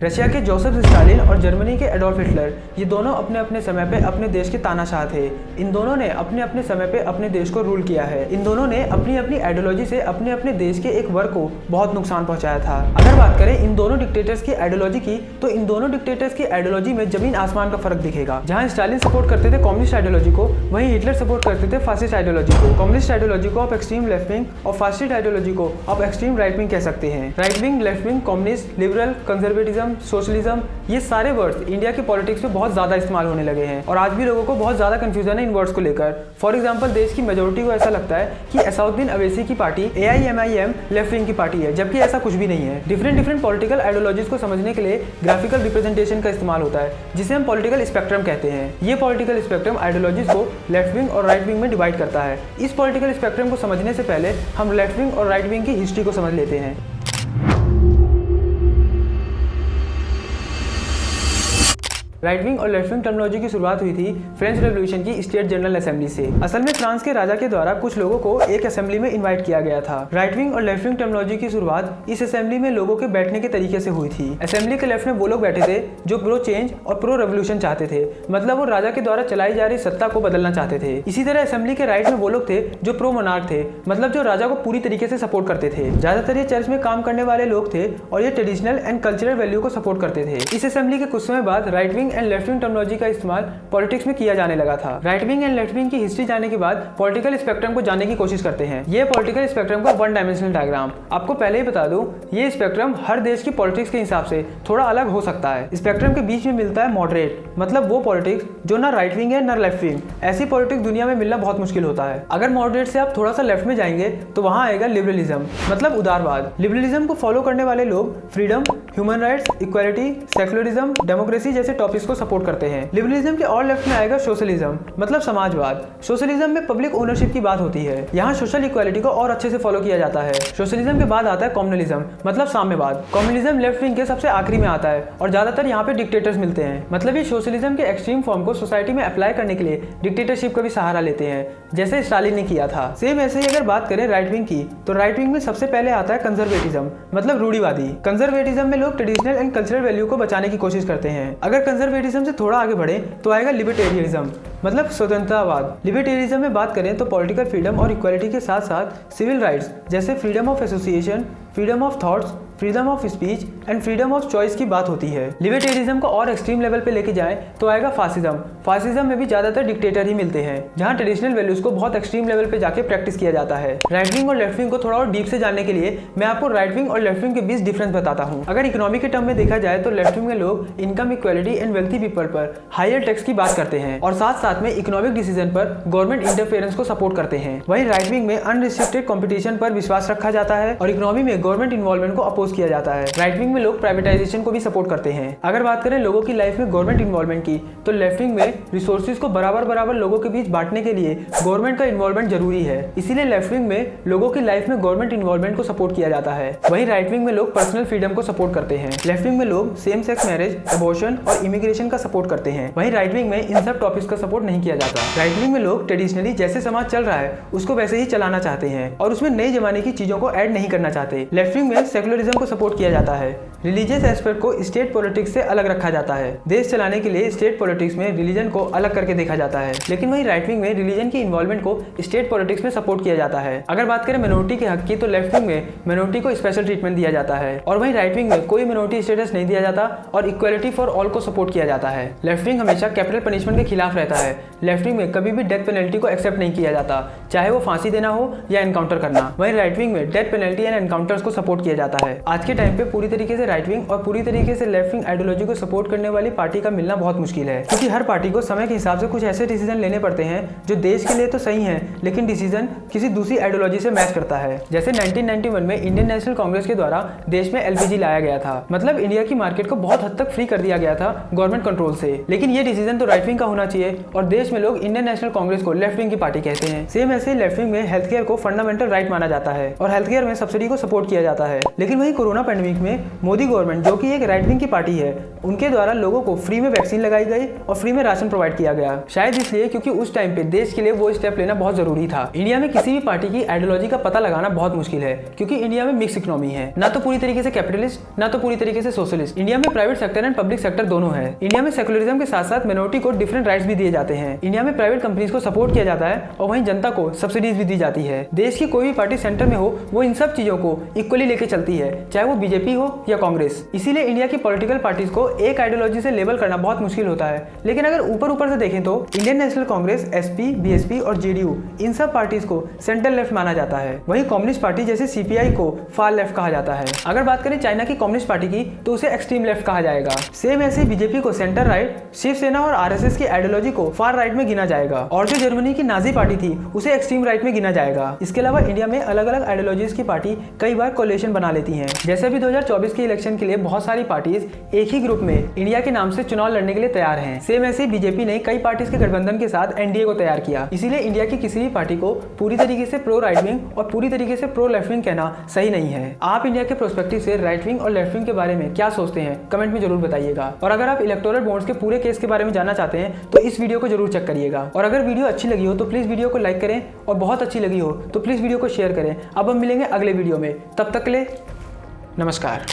Russia के Joseph Stalin और Germany के एडोल्फ हिटलर, ये दोनों अपने अपने समय पे अपने देश के तानाशाह थे। इन दोनों ने अपने अपने समय पे अपने देश को रूल किया है। इन दोनों ने अपनी अपनी आइडियोलॉजी से अपने अपने देश के एक वर्ग को बहुत नुकसान पहुंचाया था। अगर बात करें इन दोनों डिक्टेटर्स की आइडियोलॉजी की, तो इन दोनों डिक्टेटर्स की आइडियोलॉजी में जमीन आसमान का फर्क दिखेगा। जहां स्टालिन सपोर्ट करते थे कम्युनिस्ट आइडियोलॉजी को, वहीं हिटलर सपोर्ट करते थे फासिस्ट आइडियोलॉजी को। कम्युनिस्ट आइडियोलॉजी को आप एक्सट्रीम लेफ्ट विंग और फासिस्ट आइडियोलॉजी को आप एक्सट्रीम राइट विंग कह सकते हैं। Right wing, left wing, communist, liberal, conservatism, socialism, ये सारे वर्ड्स इंडिया की पॉलिटिक्स में बहुत ज्यादा इस्तेमाल होने लगे हैं और आज भी लोगों को बहुत ज्यादा कंफ्यूजन है इन वर्ड्स को लेकर। फॉर एग्जांपल, देश की मेजोरिटी को ऐसा लगता है कि असदुद्दीन अवैसी की पार्टी AIMIM लेफ्ट विंग की पार्टी है, जबकि ऐसा कुछ भी नहीं है। डिफरेंट पॉलिटिकल आइडियोलॉजीज को समझने के लिए ग्राफिकल रिप्रेजेंटेशन का इस्तेमाल होता है, जिसे हम पॉलिटिकल स्पेक्ट्रम कहते हैं। ये पॉलिटिकल स्पेक्ट्रम आइडियोलॉजीज को लेफ्ट विंग और राइट विंग में डिवाइड करता है। इस पॉलिटिकल स्पेक्ट्रम को समझने से पहले हम लेफ्ट विंग और राइट विंग की हिस्ट्री को समझ लेते हैं। राइट विंग और लेफ्ट विंग टर्मिनोलॉजी की शुरुआत हुई थी फ्रेंच रेवोल्यूशन की स्टेट जनरल असेंबली से। असल में फ्रांस के राजा के द्वारा कुछ लोगों को एक असेंबली में इनवाइट किया गया था। राइट विंग और लेफ्ट विंग टर्मिनोलॉजी की शुरुआत इस असेंबली में लोगों के बैठने के तरीके से हुई थी। असेंबली के लेफ्ट में वो लोग बैठे थे जो प्रो चेंज और प्रो रेवोल्यूशन चाहते थे, मतलब वो राजा के द्वारा चलाई जा रही सत्ता को बदलना चाहते थे। इसी तरह असेंबली के राइट में वो लोग थे जो प्रो मोनार्क थे, मतलब जो राजा को पूरी तरीके से सपोर्ट करते थे। ज्यादातर ये चर्च में काम करने वाले लोग थे और ये ट्रेडिशनल एंड कल्चरल वैल्यू को सपोर्ट करते थे। इस असेंबली के कुछ समय बाद right wing and left wing terminology का इस्तेमाल पॉलिटिक्स में किया जाने लगा था। Right wing and left wing की हिस्ट्री जानने के बाद पॉलिटिकल स्पेक्ट्रम को जानने की कोशिश करते हैं। ये पॉलिटिकल स्पेक्ट्रम का वन डायमेंशनल डायग्राम। आपको पहले ही बता दूं, ये स्पेक्ट्रम हर देश की पॉलिटिक्स के हिसाब से थोड़ा अलग हो सकता है। स्पेक्ट्रम के बीच में मिलता है मॉडरेट, मतलब वो पॉलिटिक्स जो ना राइट विंग है ना लेफ्ट विंग। ऐसी पॉलिटिक्स दुनिया में मिलना बहुत मुश्किल होता है। अगर मॉडरेट से आप थोड़ा सा लेफ्ट में जाएंगे तो वहां आएगा लिबरलिज्म, मतलब उदारवाद। लिबरलिज्म को फॉलो करने वाले लोग freedom, human rights, equality, secularism, democracy जैसे टॉपिक्स को सपोर्ट करते हैं। लिबरलिज्म के और लेफ्ट में आएगा सोशलिज्म, मतलब समाजवाद। सोशलिज्म में पब्लिक ओनरशिप की बात होती है। यहाँ सोशल इक्वालिटी को और अच्छे से फॉलो किया जाता है। सोशलिज्म के बाद आता है कम्युनलिज्म, मतलब साम्यवाद। कम्युनलिज्म लेफ्ट विंग के सबसे आखिरी में आता है और ज्यादातर यहाँ पे डिक्टेटर्स मिलते हैं। मतलब ये सोशलिज्म के एक्सट्रीम फॉर्म को सोसाइटी में अप्लाई करने के लिए डिक्टेटरशिप का भी सहारा लेते हैं, जैसे स्टालिन ने किया था। सेम ऐसे ही अगर बात करें राइट विंग की, तो राइट विंग में सबसे पहले आता है कंजर्वेटिज्म, मतलब रूढ़िवादी। कंजर्वेटिज्म में लोग ट्रेडिशनल एंड कल्चरल वैल्यू को बचाने की कोशिश करते हैं। अगर कंजर्वेटिज्म से थोड़ा आगे बढ़े तो आएगा लिबर्टेरियनिज्म, मतलब स्वतंत्रतावाद। लिबर्टेरियनिज्म में बात करें तो पॉलिटिकल फ्रीडम और इक्वालिटी के साथ साथ सिविल राइट्स जैसे freedom of association, freedom of thoughts, freedom of speech and freedom of choice की बात होती है। लिबर्टेरियनिज्म को और एक्सट्रीम लेवल पे लेके जाएं तो आएगा फासिज्म। फासिज्म में भी ज्यादातर डिक्टेटर ही मिलते हैं, जहां ट्रेडिशनल वैल्यूज को बहुत एक्सट्रीम लेवल पे जाके प्रैक्टिस किया जाता है। राइट विंग और लेफ्ट विंग को थोड़ा और डीप से जानने के लिए मैं आपको राइट विंग और लेफ्ट विंग के बीच डिफरेंस बताता हूँ। अगर इकोनॉमी के टर्म में देखा जाए तो लेफ्ट विंग में लोग income equality and wealthy people पर हायर टैक्स की बात करते हैं और साथ साथ में इकोनॉमिक डिसीजन पर गवर्नमेंट इंटरफेरेंस को सपोर्ट करते हैं। वहीं राइट विंग में अनरिस्ट्रिक्टेड कंपटीशन पर विश्वास रखा जाता है और इकोनॉमी में गवर्नमेंट इन्वॉल्वमेंट को अपोज किया जाता है। राइट विंग में लोग प्राइवेटाइजेशन को भी सपोर्ट करते हैं। अगर बात करें लोगों की लाइफ में गवर्नमेंट इन्वॉल्वमेंट की, तो लेफ्ट विंग में रिसोर्सेज को बराबर लोगों के बीच बांटने के लिए गवर्नमेंट का इन्वॉल्वमेंट जरूरी है। इसीलिए लेफ्ट विंग में लोगों की लाइफ में गवर्नमेंट इन्वॉल्वमेंट को सपोर्ट किया जाता है। वहीं राइट विंग में लोग पर्सनल फ्रीडम को सपोर्ट करते हैं। लेफ्ट विंग में लोग सेम सेक्स मैरिज, अबॉर्शन और इमिग्रेशन का सपोर्ट करते हैं। वहीं राइट विंग में इन सब टॉपिक्स का सपोर्ट नहीं किया जाता। राइट विंग में लोग ट्रेडिशनली जैसे समाज चल रहा है उसको वैसे ही चलाना चाहते हैं और उसमें नए जमाने की चीजों को ऐड नहीं करना चाहते। लेफ्ट विंग में सेक्युलरिज्म को सपोर्ट किया जाता है। रिलीजियस एस्पेक्ट को स्टेट पॉलिटिक्स से अलग रखा जाता है। देश चलाने के लिए स्टेट पॉलिटिक्स में रिलीजन को अलग करके देखा जाता है, लेकिन वहीं राइट विंग में रिलीजन की इन्वॉल्वमेंट को स्टेट पॉलिटिक्स में सपोर्ट किया जाता है। अगर बात करें मिनोरिटी के हक की, तो लेफ्ट विंग में मिनोरिटी को स्पेशल ट्रीटमेंट दिया जाता है और वहीं राइट विंग में कोई मिनोरिटी स्टेटस नहीं दिया जाता और इक्वालिटी फॉर ऑल को सपोर्ट किया जाता है। लेफ्ट विंग हमेशा कैपिटल पनिशमेंट के खिलाफ रहता है। लेफ्ट विंग में कभी भी डेथ पेनल्टी को एक्सेप्ट नहीं किया जाता, चाहे वो फांसी देना हो या एनकाउंटर करना। वहीं राइट विंग में डेथ पेनल्टी एंड एनकाउंटर्स को सपोर्ट किया जाता है। आज के टाइम पे पूरी तरीके से राइट विंग और पूरी तरीके से लेफ्ट विंग आइडियोलॉजी को सपोर्ट करने वाली पार्टी का मिलना बहुत मुश्किल है, क्योंकि हर पार्टी को समय के हिसाब से कुछ ऐसे डिसीजन लेने पड़ते हैं जो देश के लिए तो सही है, लेकिन डिसीजन किसी दूसरी आइडियोलॉजी से मैच करता है। जैसे 1991 में इंडियन नेशनल कांग्रेस के द्वारा देश में LPG लाया गया था, मतलब इंडिया की मार्केट को बहुत हद तक फ्री कर दिया गया था गवर्नमेंट कंट्रोल से। लेकिन ये डिसीजन तो राइट विंग का होना चाहिए और देश में लोग इंडियन नेशनल कांग्रेस को लेफ्ट विंग की पार्टी कहते हैं। सेम ऐसे लेफ्ट विंग में हेल्थ केयर को फंडामेंटल राइट माना जाता है और हेल्थ केयर में सब्सिडी को सपोर्ट किया जाता है। लेकिन वही वहीं कोरोना पैंडेमिक में मोदी गवर्नमेंट, जो कि एक राइट विंग की पार्टी है, उनके द्वारा लोगों को फ्री में वैक्सीन लगाई गई और फ्री में राशन प्रोवाइड किया गया। शायद इसलिए क्योंकि उस टाइम पे देश के लिए वो स्टेप लेना बहुत जरूरी था। इंडिया में किसी भी पार्टी की आइडियोलॉजी का पता लगाना बहुत मुश्किल है, क्योंकि इंडिया में मिक्स इकोनॉमी है, ना तो पूरी तरीके से कैपिटलिस्ट, ना तो पूरी तरीके से सोशलिस्ट। इंडिया में private sector and public sector दोनों है। इंडिया में सेकुलरिज्म के साथ साथ मिनोरिटी को डिफरेंट राइट्स भी दिए जाते हैं। इंडिया में प्राइवेट कंपनीज को सपोर्ट किया जाता है और वहीं जनता को सब्सिडीज भी दी जाती है। देश की कोई भी पार्टी सेंटर में हो, वो इन सब चीजों को इक्वली लेके चलती है, चाहे वो बीजेपी हो या कांग्रेस। इसीलिए इंडिया की पॉलिटिकल पार्टीज को एक आइडियोलॉजी से लेबल करना बहुत मुश्किल होता है। लेकिन अगर ऊपर से देखें तो Indian national Congress, SP, BSP और जेडीयू, इन सब पार्टीज को सेंट्रल लेफ्ट माना जाता है। वहीं कम्युनिस्ट पार्टी जैसे सीपीआई को फार लेफ्ट कहा जाता है। अगर बात करें चाइना की कम्युनिस्ट पार्टी की तो उसे एक्सट्रीम लेफ्ट कहा जाएगा। सेम ऐसे बीजेपी को सेंटर राइट, शिवसेना और आरएसएस की आइडियोलॉजी को फार राइट में गिना जाएगा, और जो जर्मनी की नाजी पार्टी थी उसे एक्सट्रीम राइट में गिना जाएगा। इसके अलावा इंडिया में अलग अलग आइडियोलॉजीज की पार्टी कई बार कोलिशन बना लेती हैं। जैसे अभी 2024 के इलेक्शन के लिए बहुत सारी पार्टीज एक ही ग्रुप में इंडिया के नाम से चुनाव लड़ने के लिए तैयार हैं। सेम ऐसे बीजेपी ने कई पार्टीज के गठबंधन के साथ एनडीए को तैयार किया। इसीलिए इंडिया की किसी भी पार्टी को पूरी तरीके से प्रो राइट विंग और पूरी तरीके से प्रो लेफ्ट विंग कहना सही नहीं है। आप इंडिया के प्रोस्पेक्टिव से राइट विंग और लेफ्ट विंग के बारे में क्या सोचते हैं, कमेंट में जरूर बताइएगा। और अगर आप इलेक्टोरल बॉन्ड्स के पूरे केस के बारे में जानना चाहते हैं तो इस वीडियो को जरूर चेक करिएगा। और अगर वीडियो अच्छी लगी हो तो प्लीज वीडियो को लाइक करें, और बहुत अच्छी लगी हो तो प्लीज वीडियो को शेयर करें। अब हम मिलेंगे अगले वीडियो में, तब तक के लिए नमस्कार।